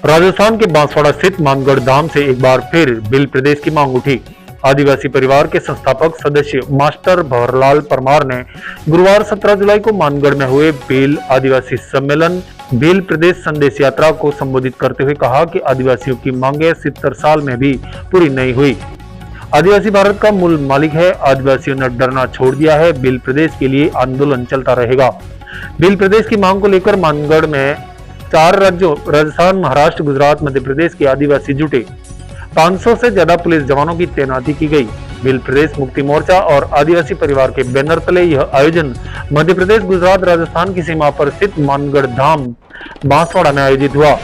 राजस्थान के बांसवाड़ा स्थित मानगढ़ धाम से एक बार फिर भील प्रदेश की मांग उठी। आदिवासी परिवार के संस्थापक सदस्य मास्टर भंवरलाल परमार ने गुरुवार 17 जुलाई को मानगढ़ में हुए भील आदिवासी सम्मेलन भील प्रदेश संदेश यात्रा को संबोधित करते हुए कहा कि आदिवासियों की मांगे 70 साल में भी पूरी नहीं हुई। आदिवासी भारत का मूल मालिक है। आदिवासियों ने डरना छोड़ दिया है। भील प्रदेश के लिए आंदोलन चलता रहेगा। भील प्रदेश की मांग को लेकर मानगढ़ में 4 राज्यों राजस्थान, महाराष्ट्र, गुजरात, मध्य प्रदेश के आदिवासी जुटे। 500 से ज्यादा पुलिस जवानों की तैनाती की गई। भील प्रदेश मुक्ति मोर्चा और आदिवासी परिवार के बैनर तले यह आयोजन मध्य प्रदेश, गुजरात, राजस्थान की सीमा पर स्थित मानगढ़ धाम बांसवाड़ा में आयोजित हुआ।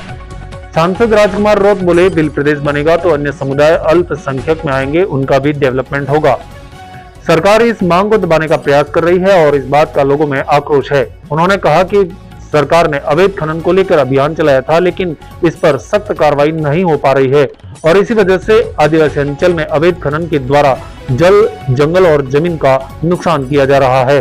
सांसद राजकुमार रोत बोले, भील प्रदेश बनेगा तो अन्य समुदाय अल्पसंख्यक में आएंगे, उनका भी डेवलपमेंट होगा। सरकार इस मांग को दबाने का प्रयास कर रही है और इस बात का लोगों में आक्रोश है। उन्होंने कहा कि सरकार ने अवैध खनन को लेकर अभियान चलाया था, लेकिन इस पर सख्त कार्रवाई नहीं हो पा रही है और इसी वजह से आदिवासी अंचल में अवैध खनन के द्वारा जल, जंगल और जमीन का नुकसान किया जा रहा है।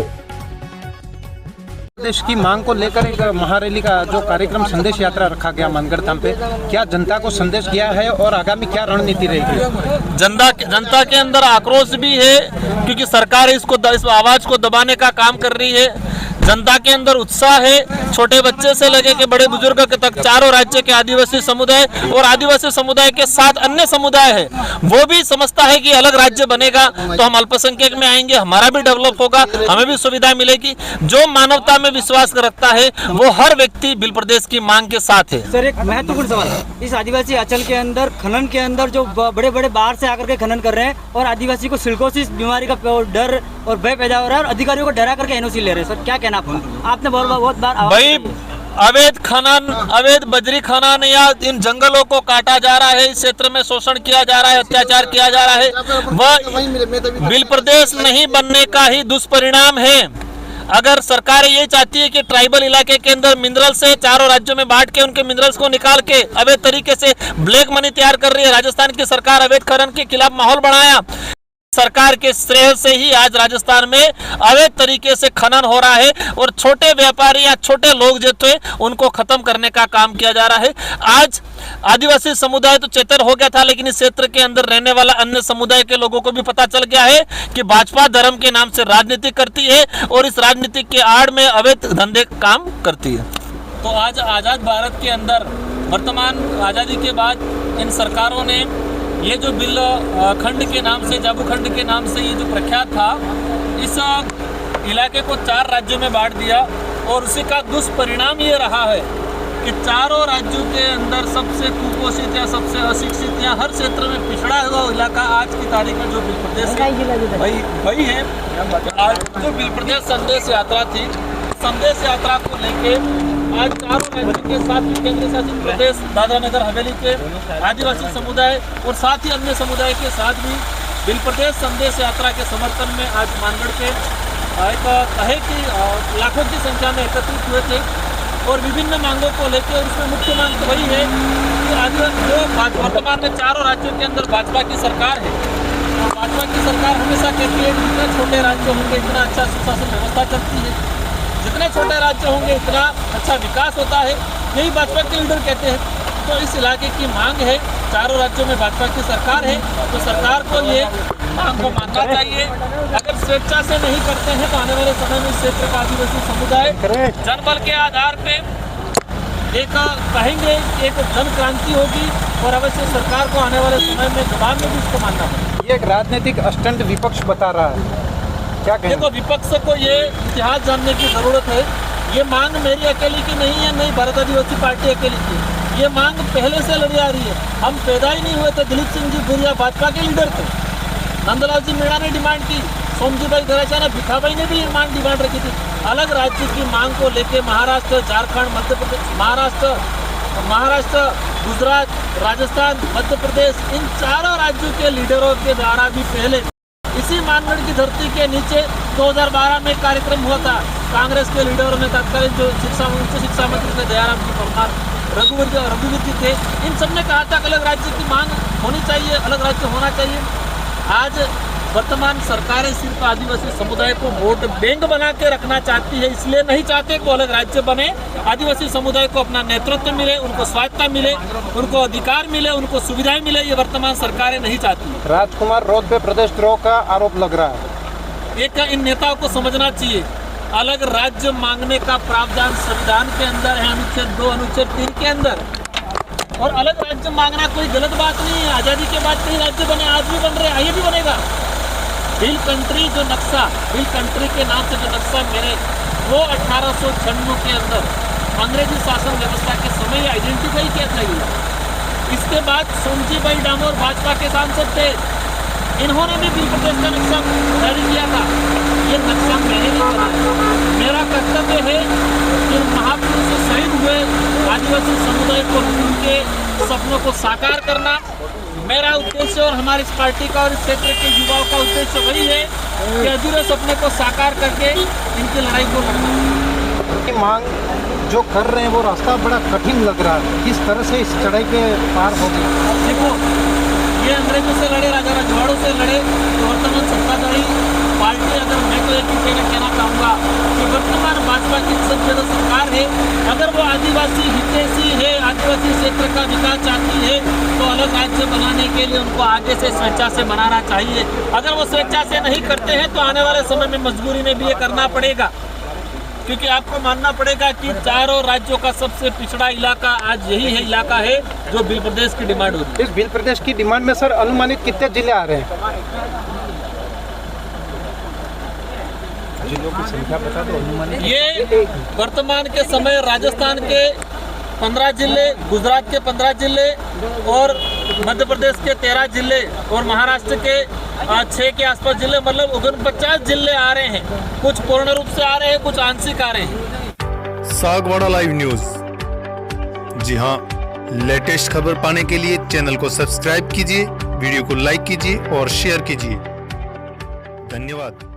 देश की मांग को लेकर एक महारैली का जो कार्यक्रम संदेश यात्रा रखा गया मानगढ़ धाम पे, क्या जनता को संदेश दिया है और आगामी क्या रणनीति रहेगी? जनता के अंदर आक्रोश भी है क्योंकि सरकार इस आवाज को दबाने का काम कर रही है। जनता के अंदर उत्साह है, छोटे बच्चे से लगे के बड़े बुजुर्ग तक चारों राज्य के आदिवासी समुदाय और आदिवासी समुदाय के साथ अन्य समुदाय है, वो भी समझता है कि अलग राज्य बनेगा तो हम अल्पसंख्यक में आएंगे, हमारा भी डेवलप होगा, हमें भी सुविधा मिलेगी। जो मानवता में विश्वास रखता है वो हर व्यक्ति भील प्रदेश की मांग के साथ है। सर, एक महत्वपूर्ण सवाल, इस आदिवासी अंचल के अंदर खनन के अंदर जो बड़े बड़े बाहर से आकर के खनन कर रहे हैं और आदिवासी को सिलिकोसिस बीमारी का डर और भय पैदा हो रहा है और अधिकारियों को डरा करके एनओसी ले रहे हैं। सर, क्या कहना आपने बहुत बार भाई, अवैध खनन, अवैध बजरी खनन या इन जंगलों को काटा जा रहा है, इस क्षेत्र में शोषण किया जा रहा है, अत्याचार किया जा रहा है, वह भील प्रदेश नहीं बनने का ही दुष्परिणाम है। अगर सरकार ये चाहती है कि ट्राइबल इलाके के अंदर मिनरल से चारों राज्यों में बांट के उनके मिनरल्स को निकाल के अवैध तरीके से ब्लैक मनी तैयार कर रही है, राजस्थान की सरकार अवैध खनन के खिलाफ माहौल बनाया। सरकार के श्रेय से ही आज राजस्थान में अवैध तरीके से खनन हो रहा है और छोटे व्यापारी या छोटे लोग जो थे उनको खत्म करने का काम किया जा रहा है। आज आदिवासी समुदाय तो चेतर हो गया था, लेकिन इस क्षेत्र के अंदर रहने वाला अन्य समुदाय के लोगों को भी पता चल गया है कि भाजपा धर्म के नाम से राजनीति करती है और इस राजनीति के आड़ में अवैध धंधे काम करती है। तो आज आजाद भारत के अंदर वर्तमान आजादी के बाद इन सरकारों ने ये जो बिल खंड के नाम से, जाबू खंड के नाम से ये जो प्रख्यात था, इस इलाके को 4 राज्यों में बांट दिया और उसी का दुष्परिणाम ये रहा है कि चारों राज्यों के अंदर सबसे कुपोषित या सबसे अशिक्षित या हर क्षेत्र में पिछड़ा हुआ इलाका आज की तारीख में जो भील प्रदेश वही है। आज जो भील प्रदेश संदेश यात्रा थी, संदेश यात्रा को लेके आज चारों राज्यों के साथ केंद्र शासित प्रदेश दादरा नगर हवेली के आदिवासी समुदाय और साथ ही अन्य समुदाय के साथ भी भील प्रदेश संदेश यात्रा के समर्थन में आज मानगढ़ पे एक कहे कि लाखों की संख्या में एकत्रित हुए थे और विभिन्न मांगों को लेकर, और उसमें मुख्य मांग तो वही है कि आदिवासी जो वर्तमान में चारों राज्यों के अंदर भाजपा की सरकार है, भाजपा की सरकार हमेशा कहती है जितने छोटे राज्य होंगे इतना अच्छा सुशासन व्यवस्था चलती है, जितने छोटे राज्य होंगे इतना अच्छा विकास होता है, यही भाजपा के लीडर कहते हैं। तो इस इलाके की मांग है, चारों राज्यों में भाजपा की सरकार है, तो सरकार को ये मांग को मानना चाहिए। अगर स्वेच्छा से नहीं करते हैं तो आने वाले समय में इस क्षेत्र का आदिवासी समुदाय जनबल के आधार पे एक कहेंगे एक जन क्रांति होगी और अवश्य सरकार को आने वाले समय में जवाब में भी इसको मानना पड़ेगा। ये एक राजनीतिक स्टंट विपक्ष बता रहा है, क्या कहें? देखो, विपक्ष को ये इतिहास जानने की जरूरत है। ये मांग मेरी अकेली की नहीं है, नहीं भारत आदिवासी पार्टी अकेली की, ये मांग पहले से लड़ी आ रही है। हम पैदा ही नहीं हुए थे, दिलीप सिंह जी भूरिया भाजपा के लीडर थे, नंदलाल जी मीणा ने डिमांड की, सोमजी भाई धराचा ने, भिखाबाई ने भी डिमांड रखी थी। अलग राज्य की मांग को लेके महाराष्ट्र, झारखंड, मध्य प्रदेश, महाराष्ट्र, गुजरात, राजस्थान, मध्य प्रदेश, इन चारों राज्यों के लीडरों के द्वारा भी पहले इसी मानगढ़ की धरती के नीचे 2012 में कार्यक्रम हुआ था। कांग्रेस के लीडरों ने तत्कालीन जो उच्च शिक्षा मंत्री थे दयाराम जी परमार, रघुवीर जी थे, इन सब ने कहा था कि अलग राज्य की मांग होनी चाहिए, अलग राज्य होना चाहिए। आज वर्तमान सरकारें सिर्फ आदिवासी समुदाय को वोट बैंक बना के रखना चाहती है, इसलिए नहीं चाहते कि अलग राज्य बने। आदिवासी समुदाय को अपना नेतृत्व मिले, उनको स्वायत्ता मिले, उनको अधिकार मिले, उनको सुविधाएं मिले, ये वर्तमान सरकारें नहीं चाहती। राजकुमार रोड पे प्रदेशद्रोह का आरोप लग रहा है। एक इन नेताओं को समझना चाहिए, अलग राज्य मांगने का प्रावधान संविधान के अंदर है, अनुच्छेद 2 अनुच्छेद 3 के अंदर। और अलग राज्य मांगना कोई गलत बात नहीं है। आज़ादी के बाद कई राज्य बने, आज भी बन रहे, आगे भी बनेगा। हिल कंट्री जो नक्शा, हिल कंट्री के नाम से जो नक्शा मेरे वो 1896 के अंदर अंग्रेजी शासन व्यवस्था के समय आइडेंटिफाई किया था। इसके बाद सोमजी भाई डामोर भाजपा के सांसद थे, इन्होंने भी बिल प्रदेश का नक्शा जारी किया था। ये नक्शा मैंने नहीं बनाया। मेरा कर्तव्य है कि महापुरुषों शहीद हुए आदिवासी समुदाय को उनके सपनों को साकार करना मेरा उद्देश्य और हमारी इस पार्टी का और इस क्षेत्र के युवाओं का उद्देश्य वही है कि अधूरे सपने को साकार करके इनकी लड़ाई को लड़ना। की मांग जो कर रहे हैं वो रास्ता बड़ा कठिन लग रहा है, किस तरह से इस चढ़ाई के पार होगी? देखो, ये अंग्रेजों से लड़े, राजा रजवाड़ों से लड़े, तो वर्तमान सत्ताधारी पार्टी, अगर मैं तो एक ही कहना चाहूँगा कि वर्तमान भाजपा की सबसे जो सरकार है, अगर वो आदिवासी हितैषी है, आदिवासी क्षेत्र का विकास चाहती है, तो अलग राज्य बनाने के लिए उनको आगे से स्वेच्छा से बनाना चाहिए। अगर वो स्वेच्छा से नहीं करते हैं तो आने वाले समय में मजबूरी में भी ये करना पड़ेगा, क्योंकि आपको मानना पड़ेगा कि चारों राज्यों का सबसे पिछड़ा इलाका आज यही है, इलाका है जो बिल प्रदेश की डिमांड होती है। इस बिल प्रदेश की डिमांड में सर अनुमानित कितने जिले आ रहे हैं? जिलों की संख्या बता दो अनुमानित। ये वर्तमान के समय राजस्थान के 15 जिले, गुजरात के 15 जिले और मध्य प्रदेश के 13 जिले और महाराष्ट्र के 6 के आसपास जिले, मतलब 49 जिले आ रहे हैं। कुछ पूर्ण रूप से आ रहे हैं, कुछ आंशिक आ रहे हैं। सागवाड़ा लाइव न्यूज, जी हाँ, लेटेस्ट खबर पाने के लिए चैनल को सब्सक्राइब कीजिए, वीडियो को लाइक कीजिए और शेयर कीजिए। धन्यवाद।